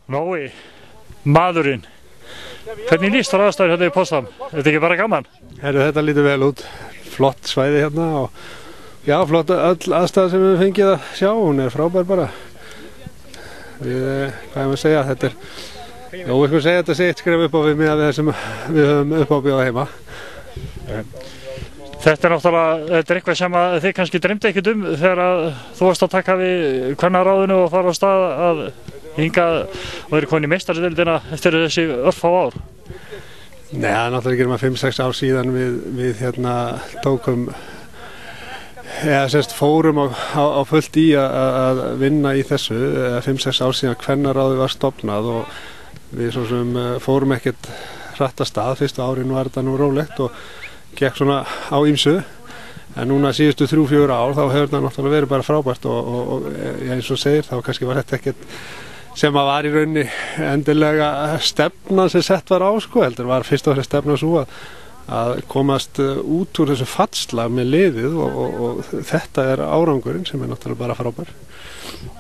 Nói, maðurinn. Hvernig líst þér aðstæður hérna í Potsdam? Er þetta ekki bara gaman? Þetta lítur vel út. Flott svæði hérna og já, flott öll aðstæður sem við höfum fengið að sjá. Hún er frábær bara. Hvað er maður að segja? Þetta er, eitthvað segja þetta sé eitt skref upp á við með það sem við höfum upp á bjóða heima. Þetta er náttúrulega, þetta er eitthvað sem að þið kannski dreymdi ekkert þegar að þú varst að taka við kvennaráðinu og fara á stað að hinga og eru komin í meistaradeildina eftir þessi örfá ár. Nei, það er náttúrulega ekki um 5-6 ár síðan við hérna tókum, fórum á fullt í að vinna í þessu, 5-6 ár síðan kvennaráði var stofnað og við svo sem fórum ekkert hratt að stað. Fyrstu árin var þetta nú rólegt og gekk svona á ýmsu, en núna síðustu 3-4 ár þá hefur þetta náttúrulega verið bara frábært og eins og segir þá kannski var þetta ekkert sem að var í rauninni endilega stefnan sem sett var á heldur var fyrst og fremst stefnan svo að komast út úr þessu fallslag með liðið og þetta er árangurinn sem er náttúrulega bara frábær.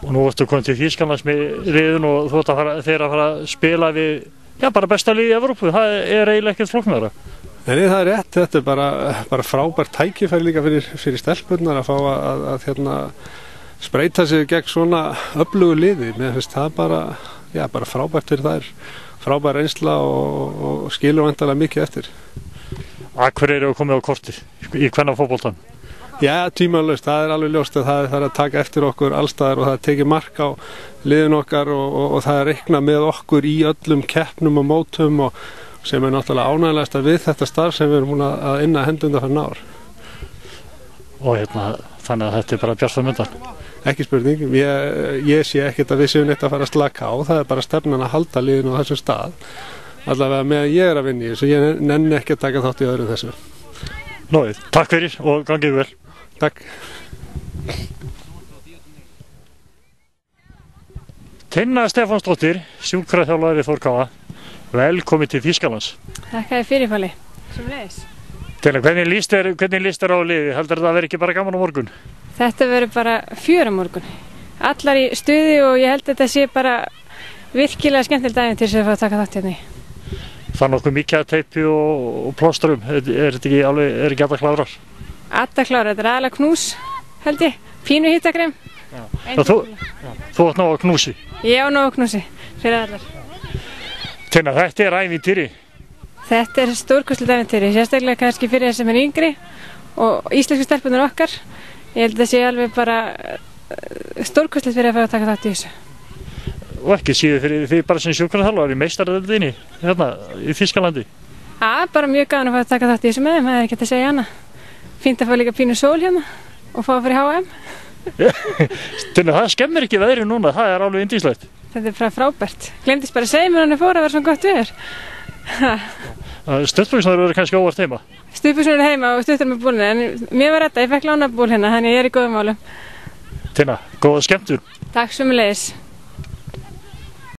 Og nú ertu komin til Þýskalands með liðin og þú ert að fara að spila við bara besta liðið í Evrópu, það er eiginlega ekkert flóknara. Nei, það er rétt, þetta er bara frábært tækifæri líka fyrir stelpurnar að fá að spreita sig gegn svona öflugu liði. Mér finnst það bara frábært fyrir þær, frábær reynsla og skilur væntanlega mikið eftir. Hverju eru komið á kortið í kvennafótboltanum? Já, tímalaust, það er alveg ljóst að það er að taka eftir okkur allstaðar og það tekið mark á liðin okkar og það er reiknað með okkur í öllum keppnum og mótum og sem er náttúrulega ánægilegast við þetta starf sem við erum búin að inna hendunda fyrir ár. Og þannig að þetta er bara bjart framöndan. Ekki spurning, ég sé ekkert að við séum neitt að fara að slaka á, það er bara stefnan að halda liðinu á þessum stað. Allavega meðan ég er að vinna í þessu, ég nenni ekki að taka þátt í öðru þessu. Nói, takk fyrir og gangið vel. Takk. Tinna Stefánsdóttir, sjúkraþjálfari Þórkáa. Velkomin til Þýskalands. Þakka þér fyrir, Palli. Sömuleiðis. Tinna, hvernig líst þér á liðið? Heldur það veri ekki bara gaman á morgun? Þetta verður bara fjör á morgun. Allar í stuði og ég held að þetta sé bara virkilega skemmtilegt ævintýri sem við fáum að taka þátt hérna í. Það er nokkuð mikið að teipi og plástrum. Er ekki alltaf klárar? Alltaf klárar. Þetta er aðalega knús, held ég. Pínu hittakrem. Þú átt ná að knúsi? Ég á ná að knúsi, fyrir allar. Tinna, þetta er ævintýri. Þetta er stórkostlegt ævintýri, sérstaklega kannski fyrir þeir sem er yngri og íslensku stelpunar okkar. Ég held að það sé alveg bara stórkostlegt fyrir að fara að taka þátt í þessu. Og ekki síður fyrir því bara sem sjúkraþjálfari í meistaradeildinni hérna í Þýskalandi? Bara mjög gaman að fara að taka þátt í þessu með þeim, það er ekki að segja annað. Fínt að fá líka pínu sól hérna og fá að fara í HM. Tinna, það skemmir ekki veðrið núna, það er alveg yndislegt. Þetta er bara frábært. Glemdist bara að segja mér hann er fór að vera svona gott veður. Stuttbuxurnar eru kannski óvart heima? Stuttbuxurnar eru heima og stuttar með búlina, en mér var þetta, ég fekk lána búl hérna, þannig ég er í góðum málum. Tinna, góða skemmtun. Takk sömuleiðis.